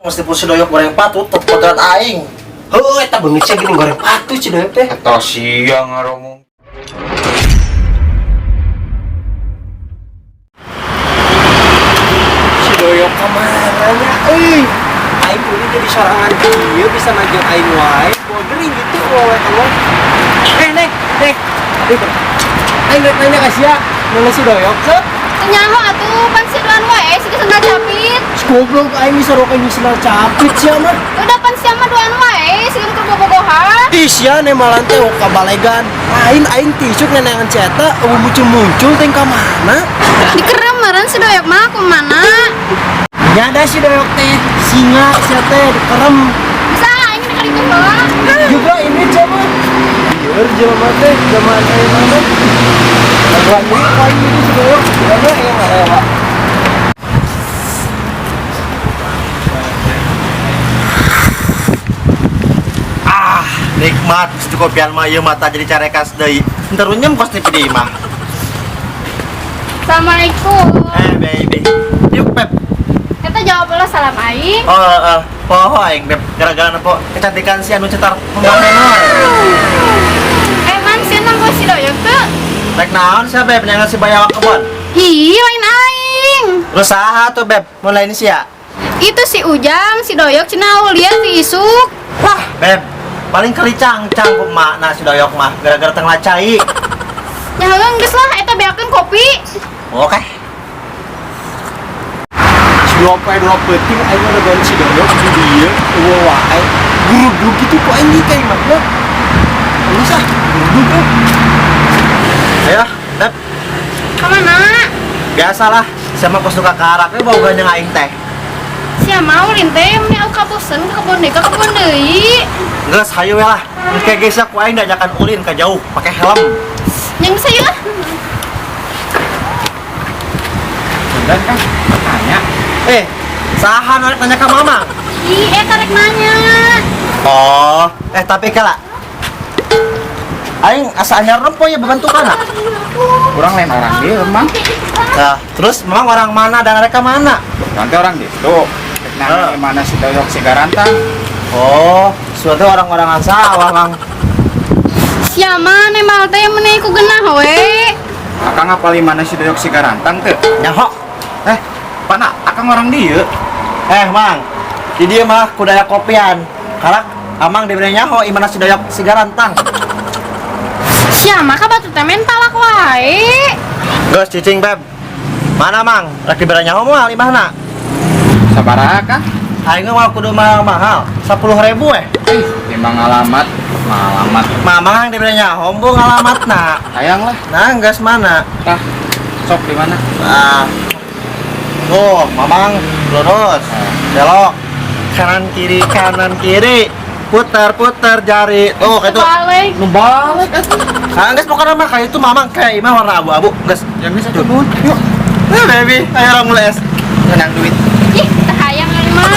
Mesti pun si doyok goreng patut tetep kodrat aing. Heuh eta beungit gini goreng patut si doyok teh. Eta siang ngaromong. Si doyok ka mana nya euy? Aing kudu jadi sorangan ieu bisa najeng aing wae. Bodering gitu oleh-oleh. Neng. Aing rek nanya ka sia, nanya si doyok teh. Nyaho atuh pan siduan wae si sendal capit. Goblok aing misaroke ini sendal capit sia mah. Udah pan siama duan wae si keur bobogohan. Ih sia nemalan teh kabalegan. Lain aing tisuk nenengan ceta muncul-muncul teh ka mana? Dikerem meureun si doyok mah kumana? Nyada si doyok teh singa sia teh dikerem. Bisa aing di kali heula. Juga ini coba. Biar jelema teh zaman ayeuna mah. Lagi lagi si doyok ada yang lewat. Nikmat itu kopian mah ieu mata jadi carekas deui. Entar runyem kos ti di mah. Assalamualaikum. Baby. Yuk Pep. Kita jawab heula salam aing. Poho aing Pep. Gara-gara nepo kecantikan si anu cetar pembangunan. Man senang gua si doyok teu. Rek naon sia Beb yang ngasih bayawak kebon? Ih, lain aing. Lu saha tuh Beb? Mulai ini sia. Itu si Ujang, si doyok cenah lihat si Isuk. Wah, Beb. Paling kelicang-cang ku makna si doyok mah gara-gara teu nglacai. Ya heung geus lah eta beakeun kopi. Oke. Si dua penting aing udah gawe si doyok di dieu eueuh wae. Gurudug gitu ku aing kayak mah. Usah, gurudug. Ayo, Beb. Ka mana? Biasalah, sama kos suka karak we boga jeung aing teh. Sia mau linteh meni au kabosen ka kebon deui. Geus hayu we lah. Engke geus ku aing diajakan ulin ka jauh pakai helm. Yang bisa ya? Dan kan tanya. Saha norek tanya ka Mamang? Ih, rek nanya. Oh, tapi kala aing asa anyar rempo ya bebentukanna. Kurang lain orang dia emang. Nah, terus Mamang orang mana dan mereka mana? Nanti orang gitu. Nah, gimana si doyok si garantang? Oh, suatu orang-orang sawah, Mang. Siapa nemal teh meuni ku geunah we? Akang apal mana si doyok si garantang teu? Nyaho. Pana akang orang dia. Mang. Di dieu mah kudaya kopian. Karak amang diberi nyaho imana si doyok si garantang. Siapa ka batu teh mentalak wae? Geus cicing, Beb. Mana, Mang? Rek diberi nyaho moal imahna? Sabaraha kah? Aing mah kudu mahal, 10.000 Memang alamat. Mamang diberi nyaho mbu ngalamatna. Hayang lah. Nah, geus mana? Tah. Sok di mana? Nah. Tuh, Mamang lurus. Belok. Kanan kiri. Putar jari. Tuh, kayak itu. Balik. Nu balik atuh. Ah, geus pokona mah kayak itu Mamang kayak imah warna abu-abu. Geus, Yang bisa tuh. yuk. Baby, ayo orang les. Ngenang duit. Ih, tah hayang mah.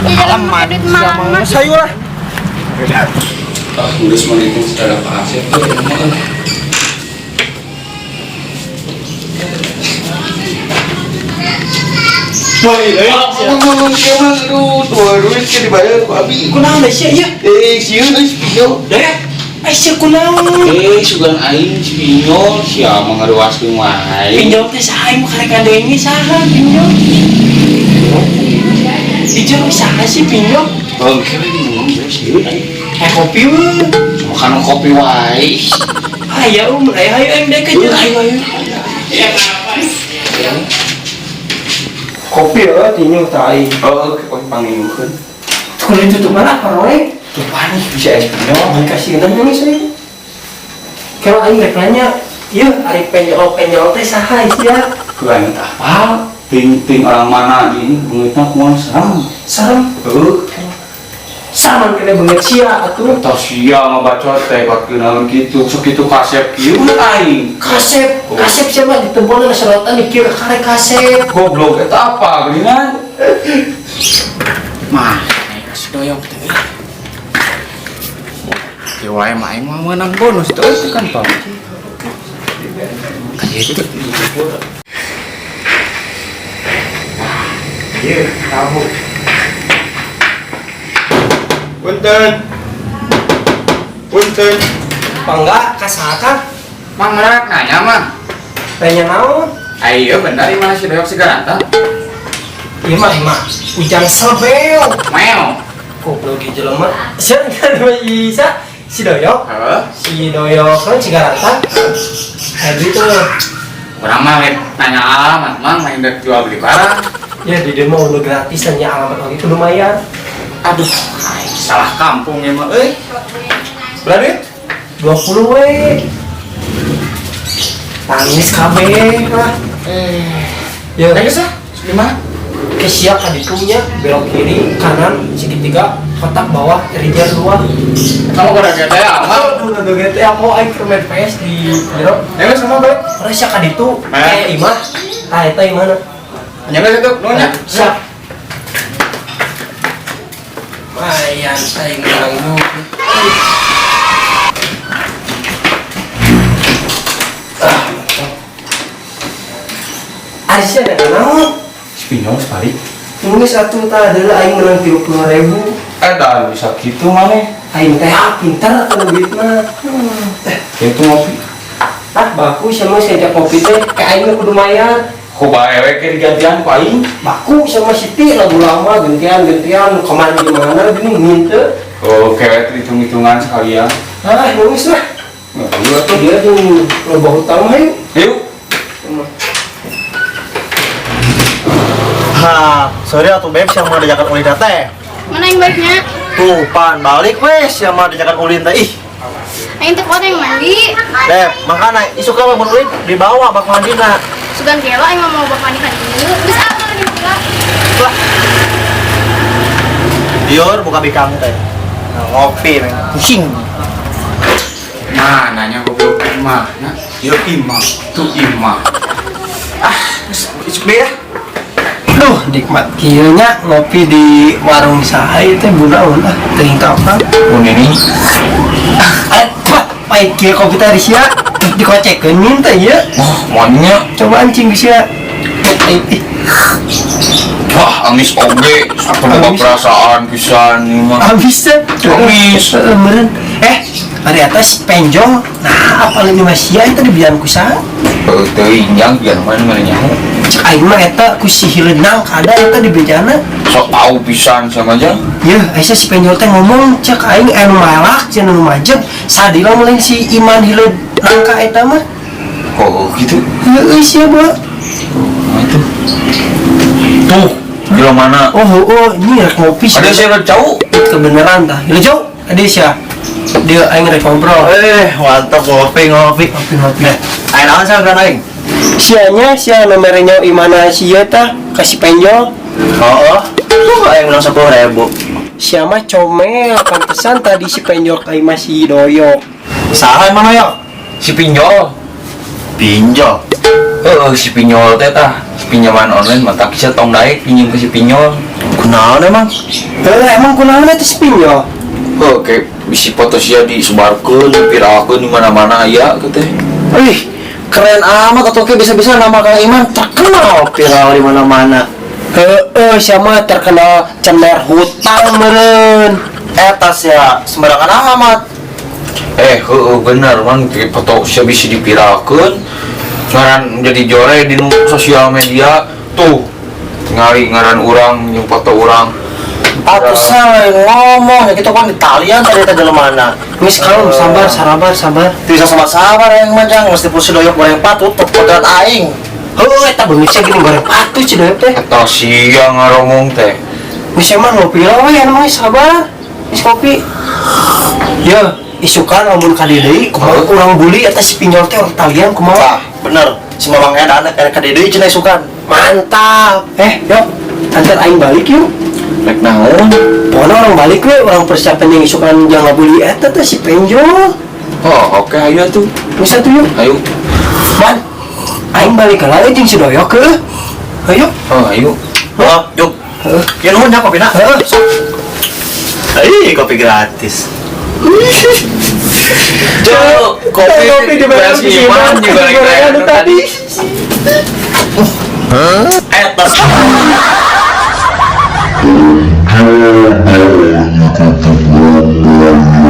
Ya jalan mah duit mah. Sayu lah. Tak tulis menghitung secara pasif tuh ngomong kemana aduh tua duit ke dibayar ku abi Kunaon da sia ieu? sieun euy pinjol Deh. Sia kunaon? sugan aing pinjol sia mangaruaskeun wae Pinjol teh saha ieu karek kadenge saha pinjol? Pinjol saha sih pinjol? bangke ngomong sieun aing Kopi we. makan kopi wae Hayu mulai hayu aing dek aja. Hayu. Kopi ya tinyu tai. oh kopi pangieukeun Kulit tutup mana paroe? tuh panik bisa es pinjol Aing kasih nanya saya. Kalau aing rek nanya, ieu ari penjol teh saha sia? kulan apa ting orang mana ini beungeutna kumaha sareng Sareng. Saman kena beungeut sia atuh. Tau sia ngabaca teh pakeun gitu sok kitu kasep kieu aing Kasep siapa ditempelna serotan dikira karek kasep. goblok eta apa geuningan Mah, kasih doyok teh. Di wae mah aing mah menang bonus teu itu kan, Pak. Kan itu. Ieu tahu. Punten. Punten. Pangga kasaka Mang ngerak nanya mang. tanya naon Ayo bener di mana si doyok si garanta? imah ujang sebel Meo. goblok di jelema siapa kan bisa si doyok Heeh. kan cigaranta itu Kurang mah nanya alamat mang main dek jual beli barang. ya di demo udah gratis hanya alamat lagi itu lumayan Aduh, ay, salah kampung ya mah. Berarti 20 we tangis kabeh lah ya geus ah. Gimana? kesiap adikunya belok kiri kanan segitiga kotak bawah rijal 2 Kamu kada gede amat. aduh gitu aku aing keur main PS di jero Ya sama baik. terus sia kaditu imah eta imana Nya geus itu, nunya. siap mayan aing nganggu Arsya ada naon? Spinol sekali. Ini satu tak adalah aing menang 30.000. Dah bisa gitu mana? Aing teh pintar kalau duit mah. Itu ngopi. Ah baku sama saya kopi teh kayak aing kudu mayar. Kok bae we ke digantian ku aing? Baku sama Siti lagu lama gantian kemana gimana gini minta. Oh, kewet hitung-hitungan sekalian. Ah nulis lah. Ya, iya tuh. Dia tuh loba hutang aing. Yuk. Ha, sorry atuh Beb yang mau diajakan ulin teh. Mana yang baiknya? Tuh, pan balik wes yang mau diajakan ulin teh. Ih, Aing teh kuat yang mandi. Beb, makana isu ka mun ulin dibawa bak mandina. Sugan kelo aing mau bak mandi kan ieu. Bisa apa lagi pula? Dior buka bikang teh. Nah, ngopi, men. Pusing. Nah, nanya goblok imah. Nah, yo imah, tuh imah. Isuk deh ya. Duh nikmat kieu nya ngopi di warung saha teh bunaun ah teuing kapan. Mun ini Pahit kieu kopi teh sia dikocekeun minta ieu. monya Coba anjing sia. wah angis oge aku boga Angis. perasaan pisan ieu mah. Habis teh. Habis. Meureun. Hari atas penjol. Nah, apa lagi masih itu dibilang ku saha? Teuing yang biar mana nyaho. Cek aing mah eta ku si hileudang kada eta di bejana. Sok tahu pisan sama aja. Ya, Aisyah si penjol teh ngomong cek aing anu malak cenah nu majeg. Sadila mulai si iman hileudang ka eta mah. Oh gitu. Heueuh sia, Ba. Nah, itu. Tuh, di mana? Oh, ini rek ngopi sih. Ada saya jauh. Kebenaran tah. Lu jauh? Ada sia. Dia aing rek ngobrol. Mantap ngopi. Ngopi. Ayo naon sa kan aing? Sianya sia nomornya imana sia tah kasih penjol. Heeh. Tuh aing bilang 10.000. Sia mah comel pantesan tadi si penjol kai masih doyok. Saha emang ayo? Si pinjol. Pinjol. Si pinjol teh tah. Si pinjaman online mah tak bisa tong daek pinjam ke si pinjol. Kunaon emang? Emang kunaon eta si pinjol? Kayak bisi foto sia disebarkeun, dipiralkeun di mana-mana aya teh. Wih, keren amat atau ke bisa-bisa nama Kang Iman terkenal viral di mana-mana. Siapa terkenal cemer hutang meren. Etas ya sembarangan amat. Bener man foto sia bisa dipiralkeun. Ngaran jadi jore di sosial media tuh. Ngali ngaran urang jeung foto urang. Atuh saya ngomong ya kita kan di talian tadi tadi mana. Wis kalau sabar. Bisa sabar yang manjang mesti pulsi doyok goreng patut potret aing. Eta beungit gini goreng patu cidoyok teh. Eta sia ngaromong teh. Wis emang ngopi lah we anu sabar. Wis kopi. Ya, isukan lamun ka deui kumaha urang buli eta si pinjol teh orang Italian kumaha. Wah, bener. Si Mamang Edan ka deui cenah isukan. Mantap. Yuk, antar aing balik yuk. Rek naon? Pokoknya orang balik we, orang persiapan yang isukan jangan buli eta teh si penjol. Oh, oke ayo tuh. Bisa tuh yuk. Ayo. Man, aing balik lah jeung si doyok ke. Ayo. Oh, ayo. Oh, yuk. Ya nuhun ya kopi nak. Kopi gratis. Kopi dibayar si Iman juga gorengan tadi. Etas. Thank you.